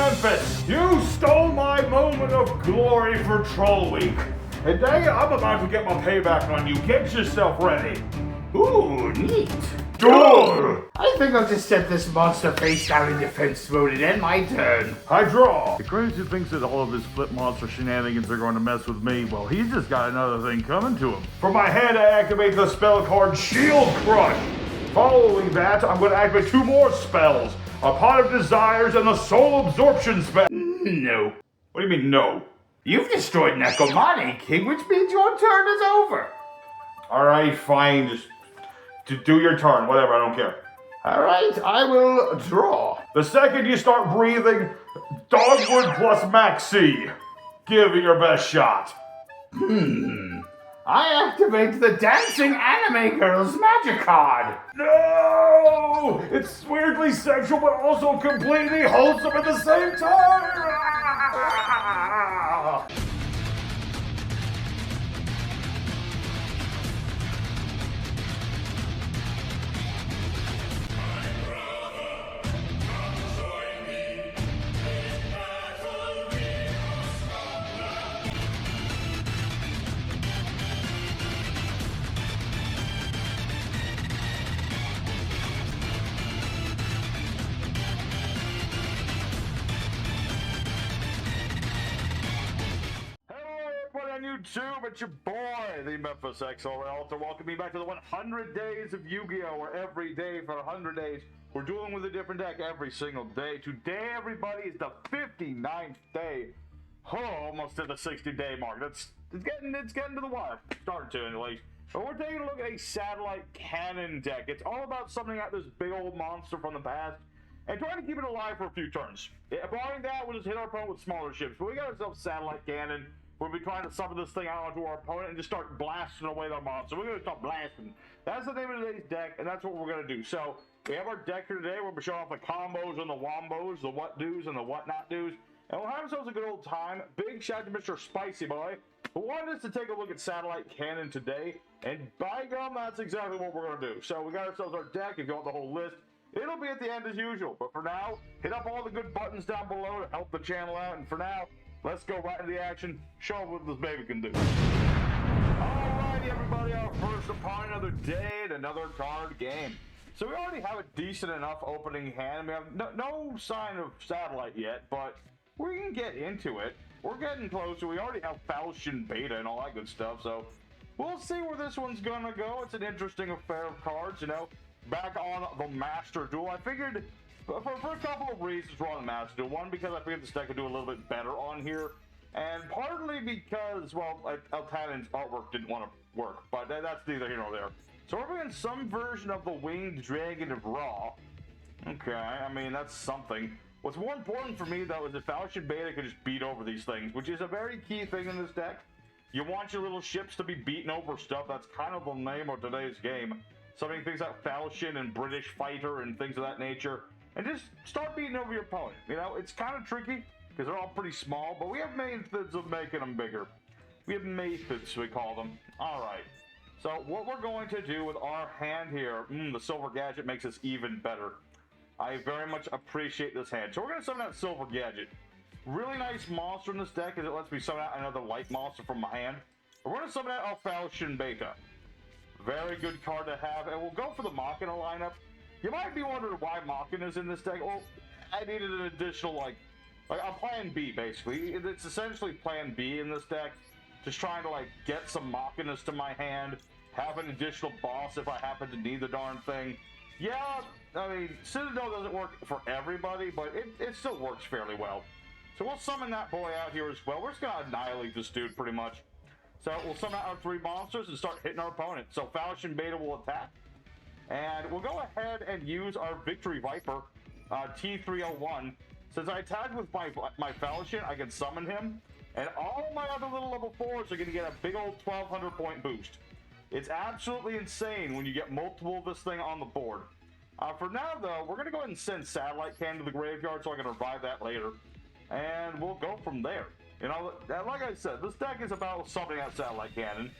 Memphis, you stole my moment of glory for Troll Week. And dang it, I'm about to get my payback on you. Get yourself ready. Ooh, neat. Duel! I think I'll just set this monster face down in defense mode and end my turn. I draw. The crazy thinks that all of his flip monster shenanigans are going to mess with me. Well, he's just got another thing coming to him. For my hand, I activate the spell card Shield Crush. Following that, I'm going to activate 2 more spells. A Pot of Desires and the Soul Absorption spell. No. What do you mean, no? You've destroyed Necomani, King, which means your turn is over. Alright, fine. Just do your turn. Whatever, I don't care. Alright, I will draw. The second you start breathing, Dogwood plus Maxi. Give it your best shot. I activate the Dancing Anime Girls magic card. No! It's weirdly sexual, but also completely wholesome at the same time! YouTube, it's your boy, the Memphis XOL, to welcome you back to the 100 Days of Yu-Gi-Oh! Where every day for 100 days, we're dueling with a different deck every single day. Today, everybody, is the 59th day. Oh, almost to the 60-day mark. It's getting to the wire. Starting to, anyways. But we're taking a look at a satellite cannon deck. It's all about summoning out this big old monster from the past and trying to keep it alive for a few turns. Barring that, we'll just hit our opponent with smaller ships. But we got ourselves satellite cannon. We'll be trying to summon this thing out onto our opponent and just start blasting away their monster. We're going to start blasting. That's the name of today's deck, and that's what we're going to do. So, we have our deck here today. We'll be showing off the combos and the wombos, the what do's and the what not do's. And we'll have ourselves a good old time. Big shout out to Mr. Spicy Boy, who wanted us to take a look at Satellite Cannon today. And by gum, that's exactly what we're going to do. So, we got ourselves our deck. If you want the whole list, it'll be at the end as usual. But for now, hit up all the good buttons down below to help the channel out. And for now, let's go right into the action, show what this baby can do. Alrighty, everybody, our first opponent of the day and another card game. So we already have a decent enough opening hand. We have no sign of satellite yet, but we can get into it. We're getting closer. We already have Falchion Beta and all that good stuff, so we'll see where this one's gonna go. It's an interesting affair of cards, you know. Back on the Master Duel, I figured for a couple of reasons we're on the Master Duel. One, because I figured this deck could do a little bit better on here. And partly because, well, Altanen's artwork didn't want to work. But that's neither here nor there. So we're doing some version of the Winged Dragon of Ra. Okay, I mean, that's something. What's more important for me, though, is that Falchion Beta could just beat over these things, which is a very key thing in this deck. You want your little ships to be beaten over stuff. That's kind of the name of today's game. Summoning things like Falchion and British Fighter and things of that nature. And just start beating over your opponent. You know, it's kind of tricky because they're all pretty small, but we have methods of making them bigger. We have methods, we call them. All right. So what we're going to do with our hand here, the Silver Gadget makes us even better. I very much appreciate this hand. So we're going to summon out Silver Gadget. Really nice monster in this deck because it lets me summon out another light monster from my hand. We're going to summon out our Falchion Beta. Very good card to have, and we'll go for the Machina lineup. You might be wondering why Machina's in this deck. Well, I needed an additional, like a plan B, basically. It's essentially plan B in this deck. Just trying to, get some Machinas to my hand, have an additional boss if I happen to need the darn thing. Yeah, I mean, Citadel doesn't work for everybody, but it still works fairly well. So we'll summon that boy out here as well. We're just gonna annihilate this dude, pretty much. So we'll summon out our 3 monsters and start hitting our opponent. So Falchion Beta will attack. And we'll go ahead and use our Victory Viper, T301. Since I attacked with my Falchion, I can summon him. And all my other little level 4s are going to get a big old 1,200 point boost. It's absolutely insane when you get multiple of this thing on the board. For now, though, we're going to go ahead and send Satellite Cannon to the graveyard so I can revive that later. And we'll go from there. You know, like I said, this deck is about summoning out Satellite Cannon.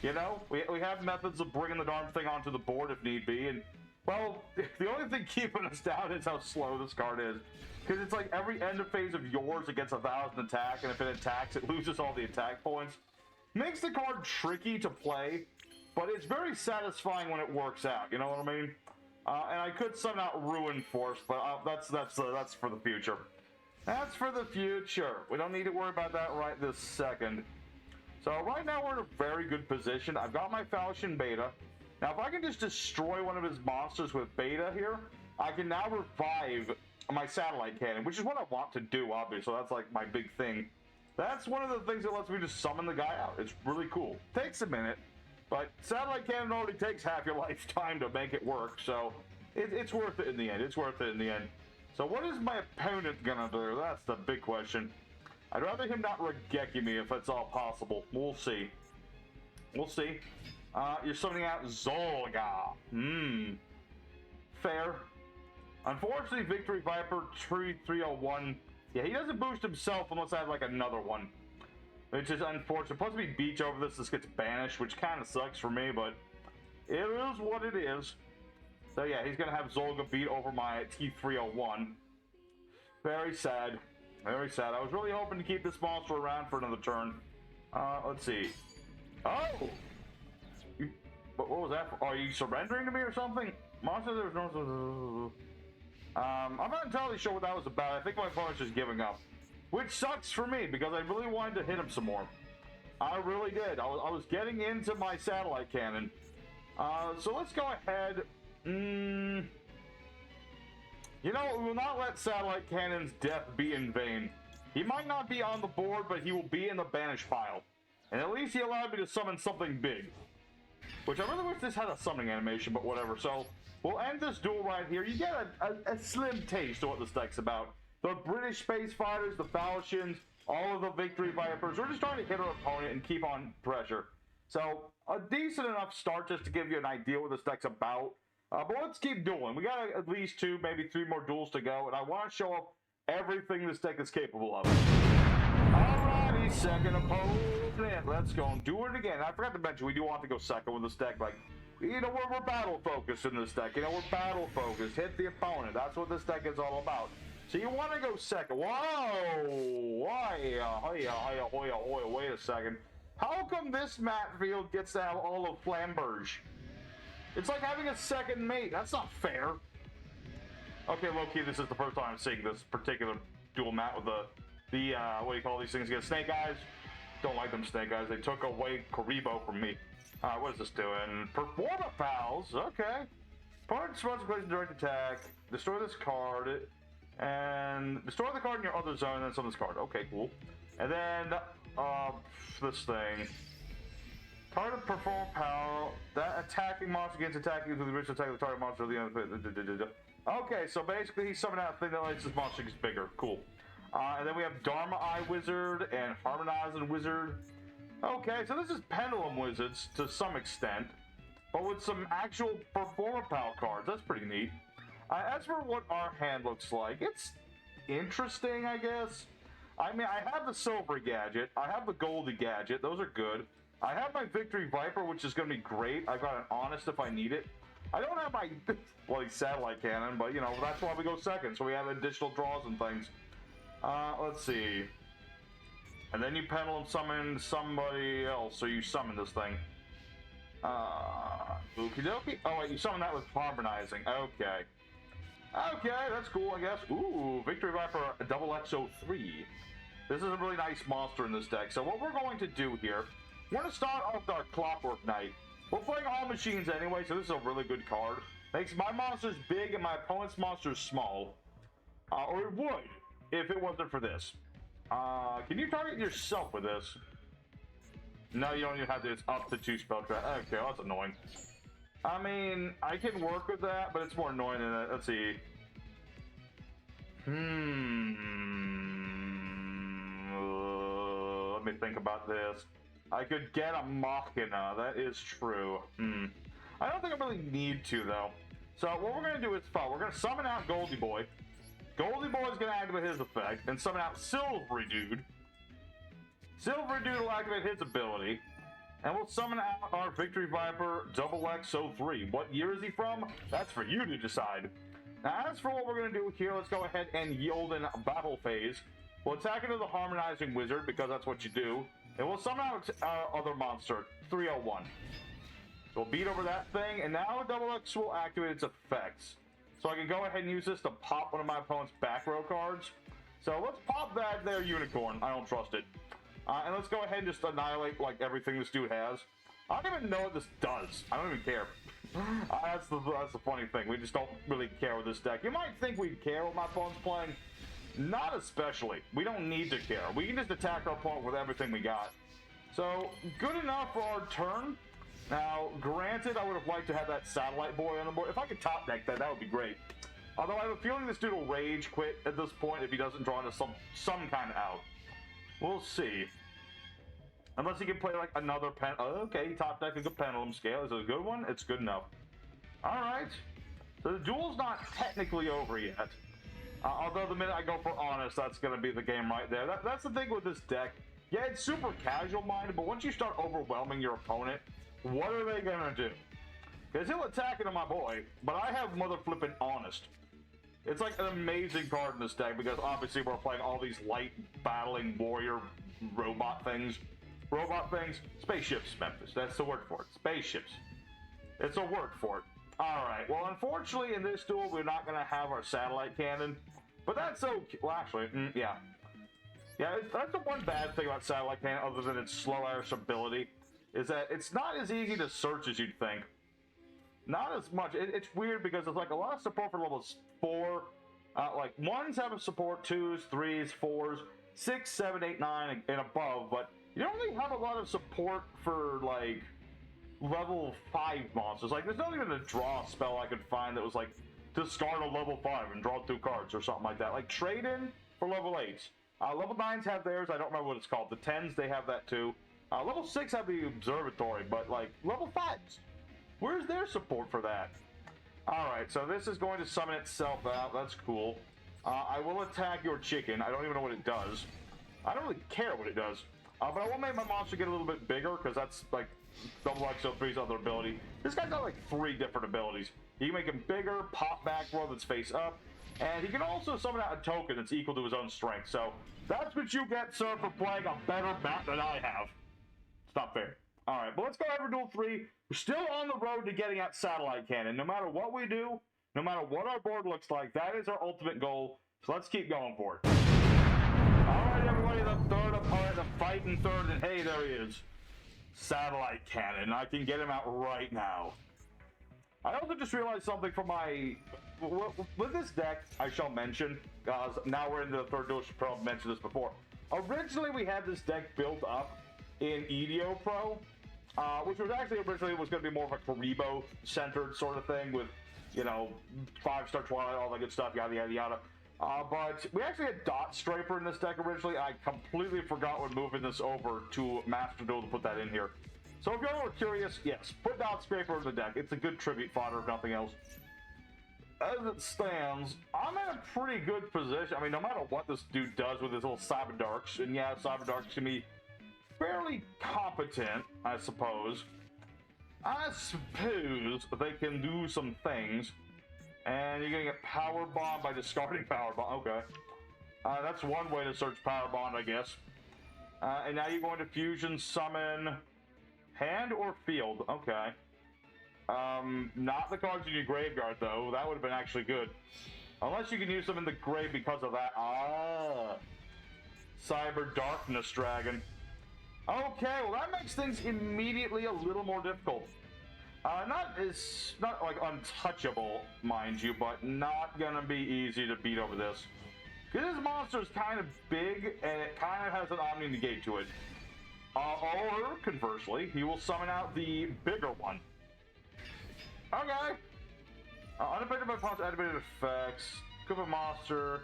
You know, we have methods of bringing the darn thing onto the board if need be, and Well, the only thing keeping us down is how slow this card is. Because it's like every end of phase of yours it gets 1,000 attack, and if it attacks, it loses all the attack points. Makes the card tricky to play, but it's very satisfying when it works out. You know what I mean? And I could summon out Ruin Force, but that's for the future. That's for the future. We don't need to worry about that right this second. So right now we're in a very good position. I've got my Falchion Beta. Now if I can just destroy one of his monsters with Beta here, I can now revive my Satellite Cannon, which is what I want to do, obviously. That's like my big thing. That's one of the things that lets me just summon the guy out. It's really cool. Takes a minute, but Satellite Cannon already takes half your lifetime to make it work, so it's worth it in the end. It's worth it in the end. So what is my opponent gonna do? That's the big question. I'd rather him not Regeki me if it's all possible. We'll see. We'll see. You're summoning out Zolga. Fair. Unfortunately, Victory Viper 301. Yeah, he doesn't boost himself unless I have like another one. Which is unfortunate. Plus we beach over this gets banished, which kind of sucks for me, but it is what it is. So yeah, he's gonna have Zolga beat over my T301. Very sad. Very sad. I was really hoping to keep this monster around for another turn. Let's see. Oh! What was that for? Are you surrendering to me or something? Monster, there's no... I'm not entirely sure what that was about. I think my opponent's just giving up. Which sucks for me, because I really wanted to hit him some more. I really did. I was getting into my Satellite Cannon. So let's go ahead. You know, we will not let Satellite Cannon's death be in vain. He might not be on the board, but he will be in the banish pile. And at least he allowed me to summon something big. Which I really wish this had a summoning animation, but whatever. So, we'll end this duel right here. You get a slim taste of what this deck's about. The British Space Fighters, the Falchions, all of the Victory Vipers. We're just trying to hit our opponent and keep on pressure. So, a decent enough start just to give you an idea what this deck's about. But let's keep dueling. We got at least 2, maybe 3 more duels to go, and I want to show off everything this deck is capable of. Alrighty, second opponent. Let's go and do it again. I forgot to mention, we do want to go second with this deck. Like, you know, we're battle focused in this deck. You know, we're battle focused. Hit the opponent. That's what this deck is all about. So you want to go second. Whoa! Wait a second. How come this map field gets to have all of Flamberge? It's like having a second mate. That's not fair. Okay, low-key, this is the first time I'm seeing this particular dual map with the what do you call these things again? Snake Eyes? Don't like them Snake Eyes. They took away Karibo from me. What is this doing? Performapals. Okay. Part response equation direct attack. Destroy this card. And destroy the card in your other zone and then summon this card. Okay, cool. And then, this thing. Target Performapal. That attacking monster against attacking with the original attack of the target monster of the other. Okay, so basically he's summoning out a thing that lets this monster get bigger. Cool. And then we have Dharma Eye Wizard and Harmonizing Wizard. Okay, so this is Pendulum Wizards to some extent, but with some actual Performapal cards. That's pretty neat. As for what our hand looks like, it's interesting, I guess. I mean, I have the Silver Gadget. I have the Goldie Gadget. Those are good. I have my Victory Viper, which is going to be great. I've got an Honest if I need it. I don't have my bloody Satellite Cannon, but, you know, that's why we go second, so we have additional draws and things. Let's see. And then you Pendulum summon somebody else, so you summon this thing. Okie dokie. Oh, wait, you summon that with Harmonizing. Okay. Okay, that's cool, I guess. Ooh, Victory Viper Double XO3. This is a really nice monster in this deck. So what we're going to do here, we're going to start off with our Clockwork Knight. We're playing all machines anyway, so this is a really good card. Makes my monsters big and my opponent's monsters small. Or it would, if it wasn't for this. Can you target yourself with this? No, you don't even have to. It's up to 2 spell trap. Okay, that's annoying. I mean, I can work with that, but it's more annoying than that. Let's see. Let me think about this. I could get a Machina. That is true. I don't think I really need to, though. So what we're going to do is fun. We're going to summon out Goldie Boy. Goldie Boy is going to activate his effect and summon out Silvery Dude. Silvery Dude will activate his ability. And we'll summon out our Victory Viper Double XO3. What year is he from? That's for you to decide. Now, as for what we're going to do here, let's go ahead and yield in battle phase. We'll attack into the Harmonizing Wizard, because that's what you do. And we'll summon out our other monster, 301. So we'll beat over that thing, and now Double X will activate its effects. So I can go ahead and use this to pop one of my opponent's back row cards. So let's pop that there Unicorn. I don't trust it. And let's go ahead and just annihilate like everything this dude has. I don't even know what this does. I don't even care. That's the funny thing. We just don't really care with this deck. You might think we care what my opponent's playing. Not especially. We don't need to care. We can just attack our opponent with everything we got. So, good enough for our turn. Now, granted, I would have liked to have that Satellite Boy on the board. If I could top deck that, that would be great. Although I have a feeling this dude will rage quit at this point if he doesn't draw into some kind of out. We'll see. Unless he can play like another pen. Oh, okay, he top decked a good pendulum scale. Is it a good one? It's good enough. Alright. So the duel's not technically over yet. Although the minute I go for honest, that's going to be the game right there. That's the thing with this deck. Yeah, it's super casual minded, but once you start overwhelming your opponent, what are they going to do? Because he'll attack into my boy, but I have mother flipping honest. It's like an amazing card in this deck because obviously we're playing all these light battling warrior robot things. Spaceships, Memphis. That's the word for it. Spaceships. It's a word for it. Alright, well unfortunately in this duel we're not going to have our satellite cannon. But that's okay. Well actually, yeah. Yeah, that's the one bad thing about satellite cannon other than its slow air ability. Is that it's not as easy to search as you'd think. Not as much. It's weird because it's like a lot of support for levels 4. Like 1s have a support, 2s, 3s, 4s, 6, 7, 8, 9, and above. But you don't really have a lot of support for like level 5 monsters. Like there's not even a draw spell I could find that was like discard a level 5 and draw 2 cards or something like that. Like trade in for level 8s. Level 9s have theirs. I don't remember what it's called. The 10s, they have that too. Level 6 have the observatory, but like level 5s. Where's their support for that? Alright, so this is going to summon itself out. That's cool. I will attack your chicken. I don't even know what it does. I don't really care what it does. But I will make my monster get a little bit bigger, because that's like Double XO3's other ability. This guy's got like 3 different abilities. You can make him bigger, pop back row that's face up, and he can also summon out a token that's equal to his own strength. So that's what you get, sir, for playing a better map than I have. It's not fair. Alright, but let's go over Duel 3. We're still on the road to getting out Satellite Cannon. No matter what we do, no matter what our board looks like, that is our ultimate goal. So let's keep going for it. Alright, everybody, the third opponent, the fighting third, and hey, there he is. Satellite Cannon. I can get him out right now. I also just realized something from my... With this deck, I shall mention, because now we're into the third duel, I should probably mention this before. Originally, we had this deck built up in Yugioh Pro, which was actually originally was going to be more of a Karibo-centered sort of thing with, you know, 5-star Twilight, all that good stuff, yada, yada, yada. But we actually had Dot Striper in this deck originally. I completely forgot when moving this over to Master Duel to put that in here. So if you're curious, yes, put Dot Striper in the deck. It's a good tribute fodder, if nothing else. As it stands, I'm in a pretty good position. I mean, no matter what this dude does with his little CyberDarks, and yeah, CyberDarks can be fairly competent, I suppose. I suppose they can do some things. And you're gonna get Power Bond by discarding Power Bond. Okay. That's one way to search Power Bond, I guess. And now you're going to Fusion Summon Hand or Field. Okay. Not the cards in your graveyard, though. That would have been actually good. Unless you can use them in the grave because of that. CyberDarkness Dragon. Okay, well that makes things immediately a little more difficult. Not like untouchable, mind you, but not gonna be easy to beat over this. Because this monster is kind of big, and it kind of has an Omni Negate to it. Or, conversely, he will summon out the bigger one. Okay. Unaffected by opponent's activated effects. Equip a monster.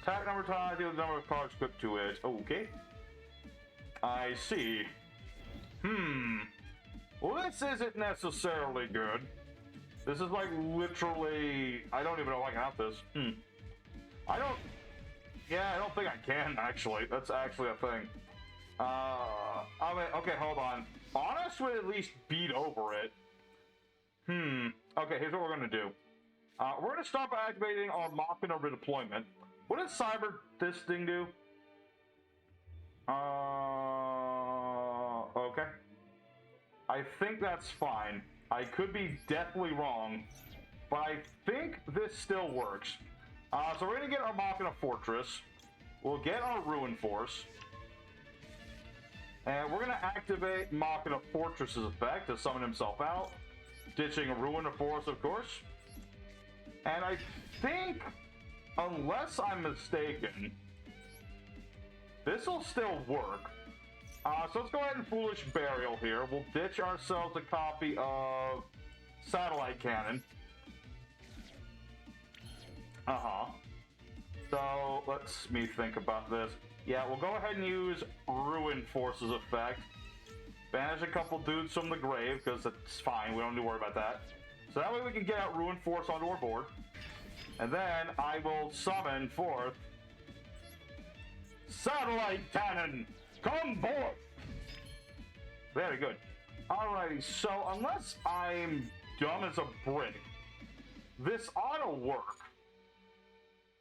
Attack number times, deal the number of cards equipped to it. Okay. I see. Well, this isn't necessarily good. This is like literally... I don't even know if I can have this. I don't think I can, actually. That's actually a thing. I mean, okay, hold on. Honest would at least beat over it. Okay, here's what we're gonna do. We're gonna start by activating our Machina redeployment. What does this thing do? Okay. I think that's fine. I could be deathly wrong, but I think this still works. So we're gonna get our Machina Fortress. We'll get our Ruin Force. And we're gonna activate Machina Fortress's effect to summon himself out. Ditching a Ruin Force, of course. And I think, unless I'm mistaken, this'll still work. So let's go ahead and Foolish Burial here. We'll ditch ourselves a copy of Satellite Cannon. So let's me think about this. Yeah, we'll go ahead and use Ruin Force's effect. Banish a couple dudes from the grave, because it's fine. We don't need to worry about that. So that way we can get out Ruin Force onto our board. And then I will summon forth Satellite Cannon! Come forth! Very good. Alrighty, so unless I'm dumb as a brick, this ought to work.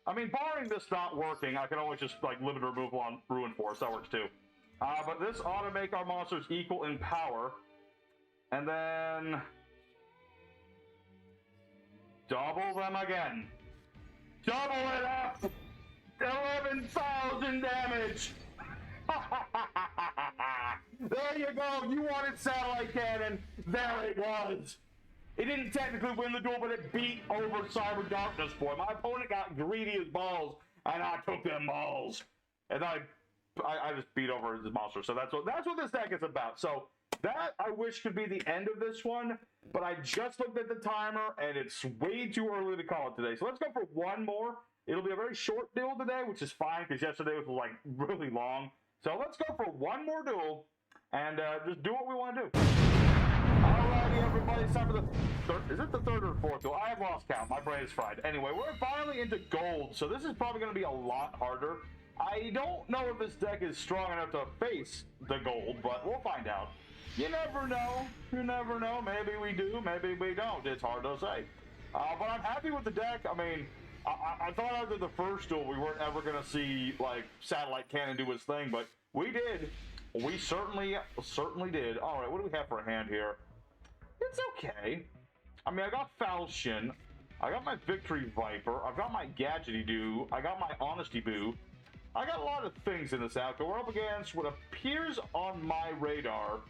I mean, barring this not working, I can always just, like, limit removal on Ruin Force. That works, too. But this ought to make our monsters equal in power. And then double them again. Double it up! 11,000 damage! There you go! You wanted Satellite Cannon. There it was! It didn't technically win the duel, but it beat over CyberDarks for it. My opponent got greedy as balls, and I took them balls. And I just beat over his monster. So that's what this deck is about. So that, I wish, could be the end of this one, but I just looked at the timer, and it's way too early to call it today. So let's go for one more. It'll be a very short duel today, which is fine, because yesterday was, like, really long. So let's go for one more duel, and just do what we want to do. Alrighty, everybody, it's time for the third. Is it the third or fourth duel? I have lost count. My brain is fried. Anyway, we're finally into gold, so this is probably going to be a lot harder. I don't know if this deck is strong enough to face the gold, but we'll find out. You never know. You never know. Maybe we do. Maybe we don't. It's hard to say. But I'm happy with the deck. I mean, I thought after the first duel we weren't ever going to see, like, Satellite Cannon do its thing, but we did. We certainly did. All right, what do we have for a hand here? It's okay. I mean, I got Falchion. I got my Victory Viper. I've got my Gadgety Doo. I got my Honesty Boo. I got a lot of things in this outfit. We're up against what appears on my radar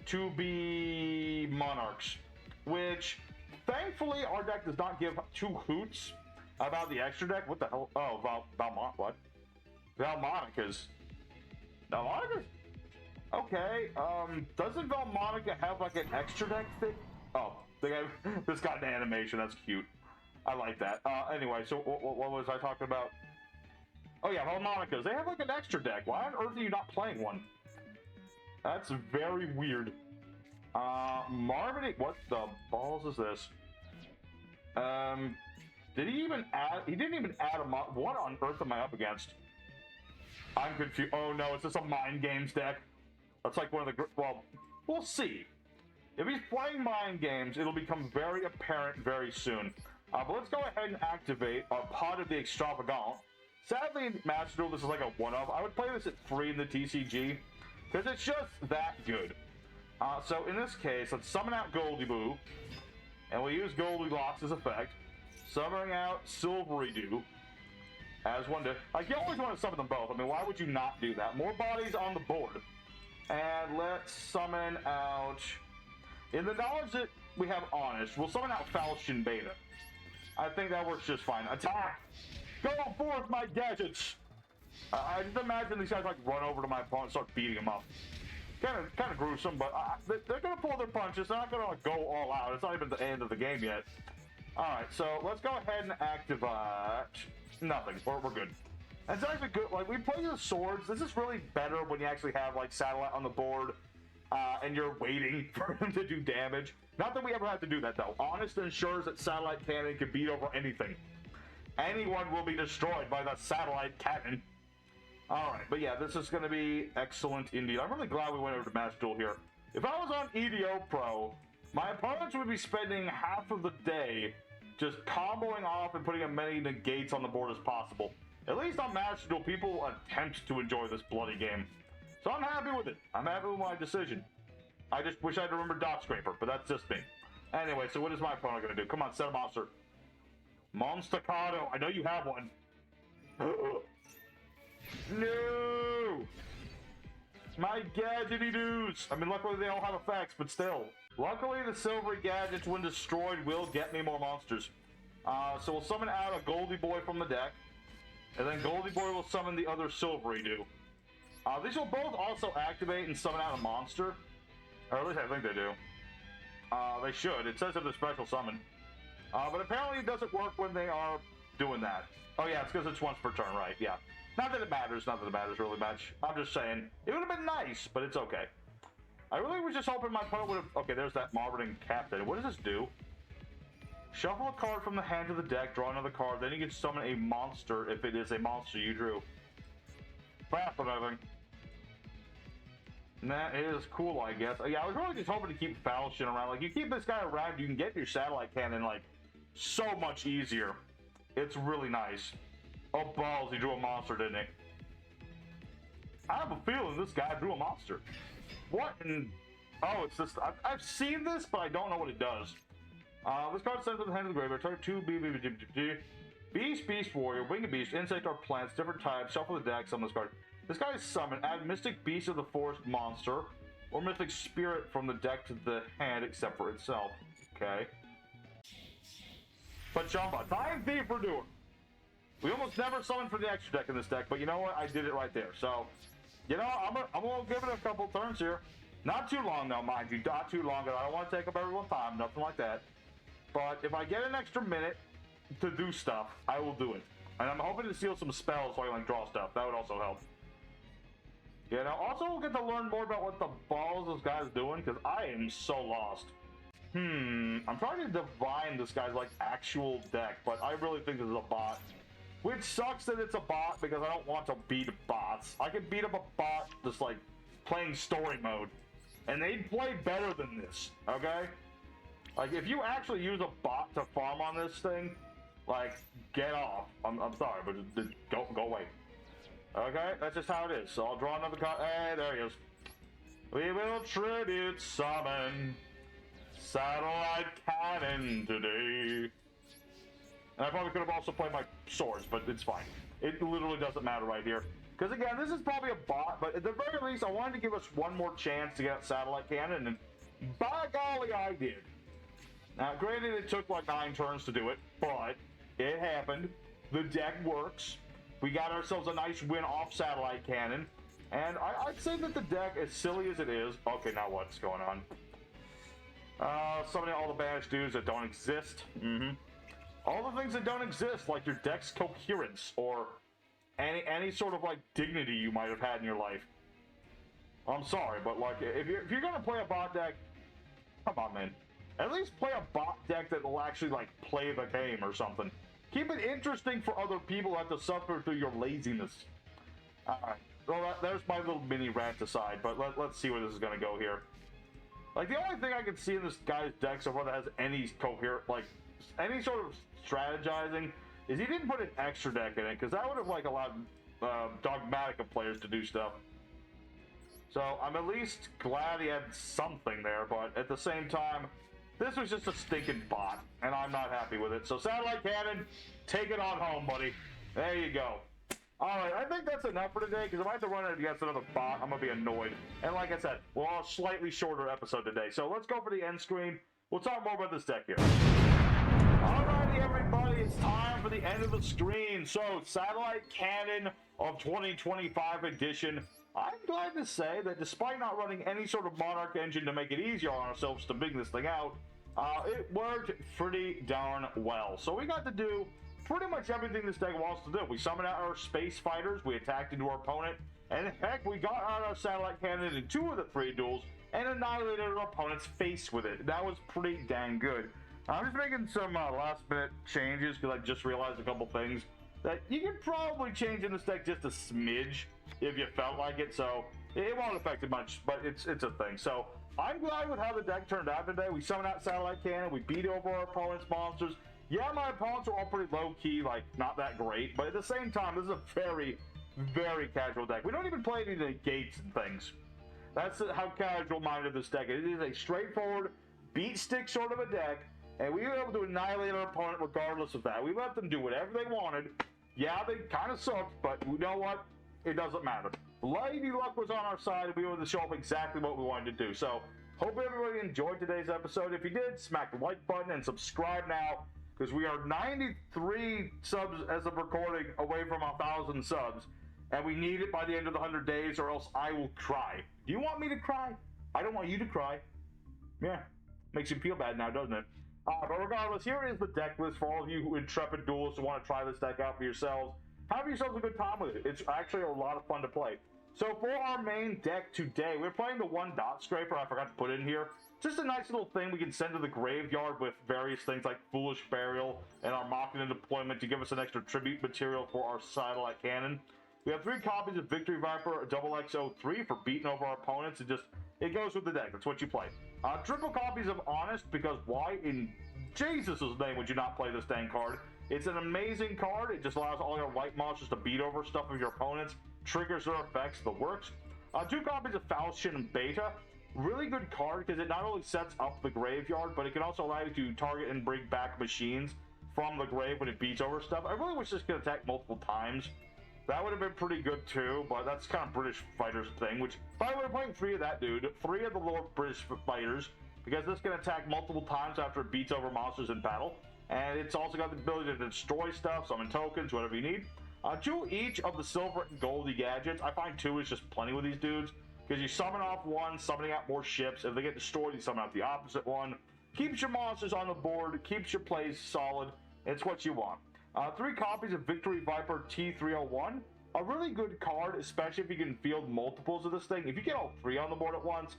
to be Monarchs, which, thankfully, our deck does not give two hoots about the extra deck. What the hell? Oh, what? Valmonicas. Valmonicas? Okay, doesn't Valmonica have, like, an extra deck thing? Oh, this got an animation. That's cute. I like that. Anyway, so what was I talking about? Oh, yeah, Valmonicas. They have, like, an extra deck. Why on earth are you not playing one? That's very weird. Marvin, what the balls is this? Did he even add? He didn't even add a what on earth am I up against? I'm confused. Oh, no, is this a Mind Games deck? That's like one of the... Well, we'll see. If he's playing Mind Games, it'll become very apparent very soon. But let's go ahead and activate our Pot of the Extravagant. Sadly, in Master Duel, this is like a one-off. I would play this at 3 in the TCG, because it's just that good. So in this case, let's summon out Goldie Boo, and we'll use Goldilocks' effect. Summoning out Silvery Dew, as one to... Like, you always want to summon them both. I mean, why would you not do that? More bodies on the board. And let's summon out... In the knowledge that we have Honest, we'll summon out Falchion Beta. I think that works just fine. Attack! Go forth, my gadgets! I just imagine these guys, like, run over to my opponent and start beating him up. Kind of gruesome, but they're going to pull their punches. They're not going to, like, go all out. It's not even the end of the game yet. Alright, so let's go ahead and activate... Nothing. We're good. It's actually good. Like, we play the swords. This is really better when you actually have, like, Satellite on the board, and you're waiting for him to do damage. Not that we ever have to do that, though. Honest ensures that Satellite Cannon can beat over anything. Anyone will be destroyed by the Satellite Cannon. Alright, but yeah, this is going to be excellent indeed. I'm really glad we went over to Master Duel here. If I was on EDO Pro, my opponents would be spending half of the day just comboing off and putting as many negates on the board as possible. At least on Master Duel, people attempt to enjoy this bloody game. So I'm happy with it. I'm happy with my decision. I just wish I'd remembered Dot Scraper, but that's just me. Anyway, so what is my opponent going to do? Come on, set a monster. Monstacado. I know you have one. No! My gadgety dudes! I mean, luckily they all have effects, but still. Luckily, the silvery gadgets, when destroyed, will get me more monsters. So we'll summon out a Goldie Boy from the deck, and then Goldie Boy will summon the other silvery do. These will both also activate and summon out a monster. Or at least I think they do. They should. It says it's a special summon. But apparently it doesn't work when they are doing that. Oh yeah, it's because it's once per turn, right? Yeah. Not that it matters really much. I'm just saying, it would have been nice, but it's okay. I really was just hoping my opponent would have... Okay, there's that Marveting Captain. What does this do? Shuffle a card from the hand to the deck, draw another card, then you can summon a monster if it is a monster you drew. Fascinating. That is cool, I guess. Yeah, I was really just hoping to keep Falchion around. Like, you keep this guy around, you can get your satellite cannon, like, so much easier. It's really nice. Oh, balls, he drew a monster, didn't he? I have a feeling this guy drew a monster. What in... Oh, it's this... I've seen this, but I don't know what it does. This card sends to the hand of the graveyard. Target 2 Beast, Beast Warrior, Winged Beast, Insect or Plants, different types, shuffle the deck, summon this card. This guy is summoned. Add Mystic Beast of the Forest monster, or Mythic Spirit from the deck to the hand, except for itself. Okay. But Jumba, Time Thief we're doing. We almost never summoned for the extra deck in this deck, but you know what? I did it right there. So, you know, I'm gonna give it a couple turns here. Not too long, though, mind you. Not too long. I don't want to take up everyone's time. Nothing like that. But if I get an extra minute to do stuff, I will do it. And I'm hoping to steal some spells so I can like draw stuff. That would also help. You know, also we'll get to learn more about what the balls this guy's doing, because I am so lost. I'm trying to divine this guy's like actual deck, but I really think this is a bot. Which sucks that it's a bot, because I don't want to beat bots. I can beat up a bot just like playing story mode, and they'd play better than this, okay? Like, if you actually use a bot to farm on this thing, like, get off. I'm sorry, but just go away. Okay, that's just how it is. So I'll draw another card. Hey, there he is. We will tribute summon Satellite Cannon today. And I probably could have also played my swords, but it's fine. It literally doesn't matter right here. Because again, this is probably a bot, but at the very least, I wanted to give us one more chance to get Satellite Cannon, and by golly, I did. Now, granted, it took like 9 turns to do it, but it happened. The deck works. We got ourselves a nice win off Satellite Cannon, and I'd say that the deck, as silly as it is... Okay, now what's going on? Summoning all the banished dudes that don't exist. All the things that don't exist, like your deck's coherence, or any sort of like dignity you might have had in your life. I'm sorry, but like if you're gonna play a bot deck, come on, man. At least play a bot deck that will actually like play the game or something. Keep it interesting for other people who have to suffer through your laziness. Alright, well there's my little mini rant aside, but let's see where this is gonna go here. Like, the only thing I can see in this guy's deck so far that has any coherent, like, any sort of strategizing is he didn't put an extra deck in it, because that would have like allowed Dogmatica players to do stuff. So I'm at least glad he had something there, but at the same time, this was just a stinking bot, and I'm not happy with it. So Satellite Cannon, take it on home, buddy. There you go. Alright, I think that's enough for today, because if I have to run it against another bot, I'm going to be annoyed. And like I said, we'll have a slightly shorter episode today. So let's go for the end screen. We'll talk more about this deck here. Alrighty, everybody, it's time for the end of the screen. So, Satellite Cannon of 2025 edition. I'm glad to say that despite not running any sort of Monarch engine to make it easier on ourselves to big this thing out, it worked pretty darn well. So we got to do pretty much everything this deck wants to do. We summoned out our space fighters, we attacked into our opponent, and heck, we got out our Satellite Cannon in 2 of the 3 duels and annihilated our opponent's face with it. That was pretty dang good. I'm just making some last minute changes because I just realized a couple things that you could probably change in this deck just a smidge if you felt like it, so it won't affect it much, but it's a thing. So I'm glad with how the deck turned out today. We summoned out Satellite Cannon, we beat over our opponent's monsters. Yeah, my opponents are all pretty low-key, like, not that great, but at the same time, this is a very, very casual deck. We don't even play any of the gates and things. That's how casual-minded this deck is. It is a straightforward, beat-stick sort of a deck, and we were able to annihilate our opponent regardless of that. We let them do whatever they wanted. Yeah, they kind of sucked, but you know what? It doesn't matter. Lady Luck was on our side, and we were able to show up exactly what we wanted to do. So, hope everybody enjoyed today's episode. If you did, smack the like button and subscribe now, because we are 93 subs as of recording away from 1,000 subs, and we need it by the end of the 100 days, or else I will cry. Do you want me to cry? I don't want you to cry. Yeah, makes you feel bad now, doesn't it? But regardless, here is the deck list for all of you who intrepid duelists who want to try this deck out for yourselves. Have yourselves a good time with it. It's actually a lot of fun to play. So for our main deck today, we're playing the one dot scraper I forgot to put in here. Just a nice little thing we can send to the graveyard with various things like Foolish Burial and our Machina deployment to give us an extra tribute material for our Satellite Cannon. We have 3 copies of Victory Viper XX03 for beating over our opponents. It goes with the deck. That's what you play. Triple copies of Honest, because why in Jesus' name would you not play this dang card? It's an amazing card. It just allows all your white monsters to beat over stuff of your opponents, triggers their effects, the works. 2 copies of Falchion Beta. Really good card because it not only sets up the graveyard, but it can also allow you to target and bring back machines from the grave when it beats over stuff. I really wish this could attack multiple times. That would have been pretty good too, but that's kind of British fighters thing, which, by the way, we're playing 3 of that dude, 3 of the Lord British fighters, because this can attack multiple times after it beats over monsters in battle. And it's also got the ability to destroy stuff, summon tokens, whatever you need. 2 each of the silver and goldy gadgets. I find 2 is just plenty with these dudes, because you summon off one, summoning out more ships. If they get destroyed, you summon out the opposite one. Keeps your monsters on the board, keeps your plays solid. It's what you want. 3 copies of Victory Viper T301. A really good card, especially if you can field multiples of this thing. If you get all 3 on the board at once,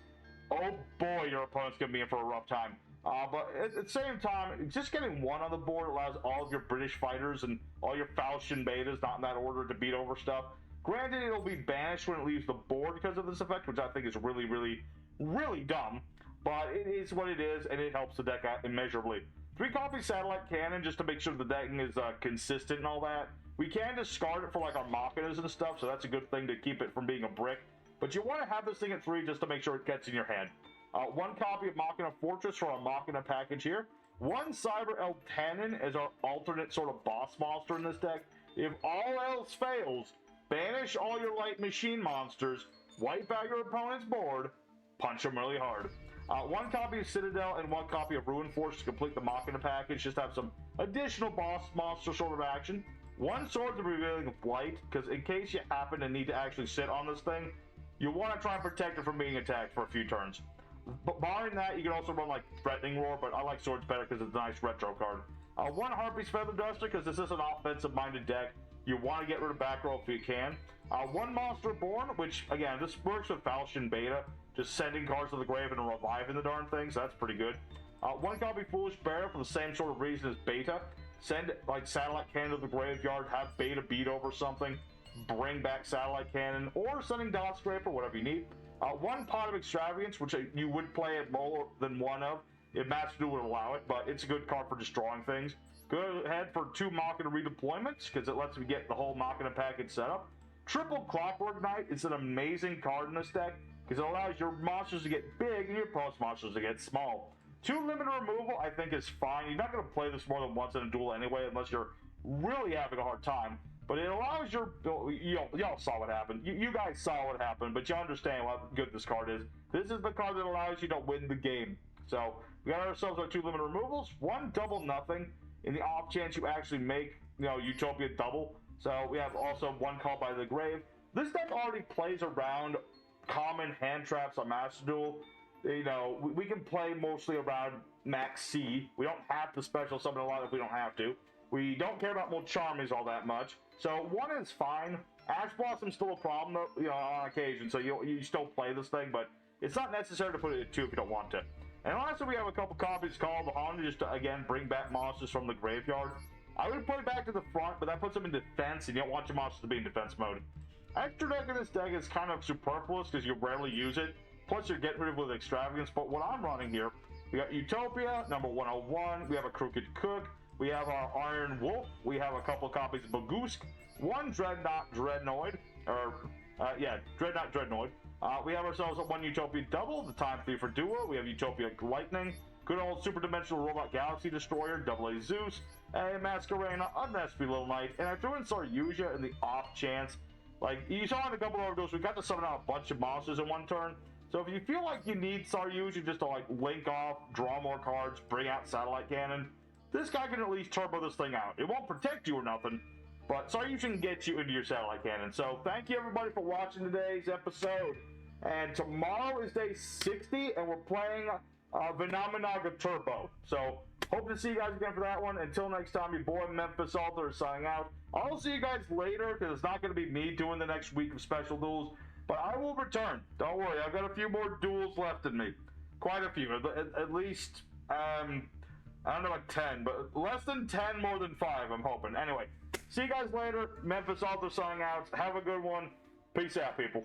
oh boy, your opponent's going to be in for a rough time. But at the same time, just getting 1 on the board allows all of your British fighters and all your Falchion Betas, not in that order, to beat over stuff. Granted, it'll be banished when it leaves the board because of this effect, which I think is really, really, really dumb. But it is what it is, and it helps the deck out immeasurably. 3 copies Satellite Cannon, just to make sure the decking is consistent and all that. We can discard it for like our Machinas and stuff, so that's a good thing to keep it from being a brick. But you want to have this thing at 3 just to make sure it gets in your hand. 1 copy of Machina Fortress for our Machina package here. 1 Cyber Eltanin as our alternate sort of boss monster in this deck. If all else fails, banish all your light machine monsters, wipe out your opponent's board, punch them really hard. 1 copy of Citadel and 1 copy of Ruin Force to complete the Machina package. Just have some additional boss monster sort of action. 1 Swords of Revealing Blight, because in case you happen to need to actually sit on this thing, you want to try and protect it from being attacked for a few turns. But barring that, you can also run like Threatening Roar, but I like Swords better because it's a nice retro card. 1 Harpy's Feather Duster, because this is an offensive-minded deck. You want to get rid of back row if you can. 1 Monster Born, which, again, this works with Falchion Beta, just sending cards to the grave and reviving the darn thing, so that's pretty good. 1 copy Foolish Burial for the same sort of reason as Beta. Send, like, Satellite Cannon to the graveyard, have Beta beat over something, bring back Satellite Cannon, or sending Dot Scraper, whatever you need. 1 Pot of Extravagance, which you would play at more than 1 of, if Masterduel would allow it, but it's a good card for destroying things. Go ahead for 2 Machina redeployments, because it lets me get the whole Machina package set up. Triple Clockwork Knight is an amazing card in this deck, because it allows your monsters to get big and your opponent's monsters to get small. 2 Limited Removal, I think, is fine. You're not going to play this more than once in a duel anyway, unless you're really having a hard time. But it allows your... Y'all saw what happened. You guys saw what happened, but you understand how good this card is. This is the card that allows you to win the game. So, we got ourselves our 2 Limited Removals. 1 Double Nothing, in the off chance you actually make, Utopia double. So, we have also 1 Call by the Grave. This deck already plays around common hand traps on Masterduel. We can play mostly around Max C. We don't have to special summon a lot if we don't have to. We don't care about Mulcharmies all that much. So 1 is fine. Ash Blossom's still a problem, though, on occasion. So you still play this thing, but it's not necessary to put it at 2 if you don't want to. And lastly, we have a couple copies called the Honda just to, again, bring back monsters from the graveyard. I would put it back to the front, but that puts them in defense, and you don't want your monsters to be in defense mode. Extra deck in this deck is kind of superfluous because you rarely use it. Plus, you're getting rid of with extravagance. But what I'm running here, we got Utopia, number 101. We have a Crooked Cook. We have our Iron Wolf. We have a couple copies of Bagusk. One Dreadnought Dreadnoid. Dreadnought Dreadnoid. We have ourselves one Utopia Double, the Time Thief for Duo. We have Utopia Lightning. Good old Super Dimensional Robot Galaxy Destroyer, AA Zeus. A Masquerena, a Nesby Little Knight. And I threw in Yugioh in the off chance. Like, you saw in a couple of those, we got to summon out a bunch of monsters in one turn. So if you feel like you need Yugioh just to, like, link off, draw more cards, bring out Satellite Cannon, this guy can at least turbo this thing out. It won't protect you or nothing, but Yugioh can get you into your Satellite Cannon. So thank you, everybody, for watching today's episode. And tomorrow is day 60, and we're playing Venomenaga Turbo. So hope to see you guys again for that one. Until next time, your boy Memphis Alter is signing out. I'll see you guys later, because it's not going to be me doing the next week of special duels, but I will return. Don't worry, I've got a few more duels left in me. Quite a few, at least, I don't know, like 10, but less than 10, more than 5, I'm hoping. Anyway, see you guys later. Memphis Alter signing out. Have a good one. Peace out, people.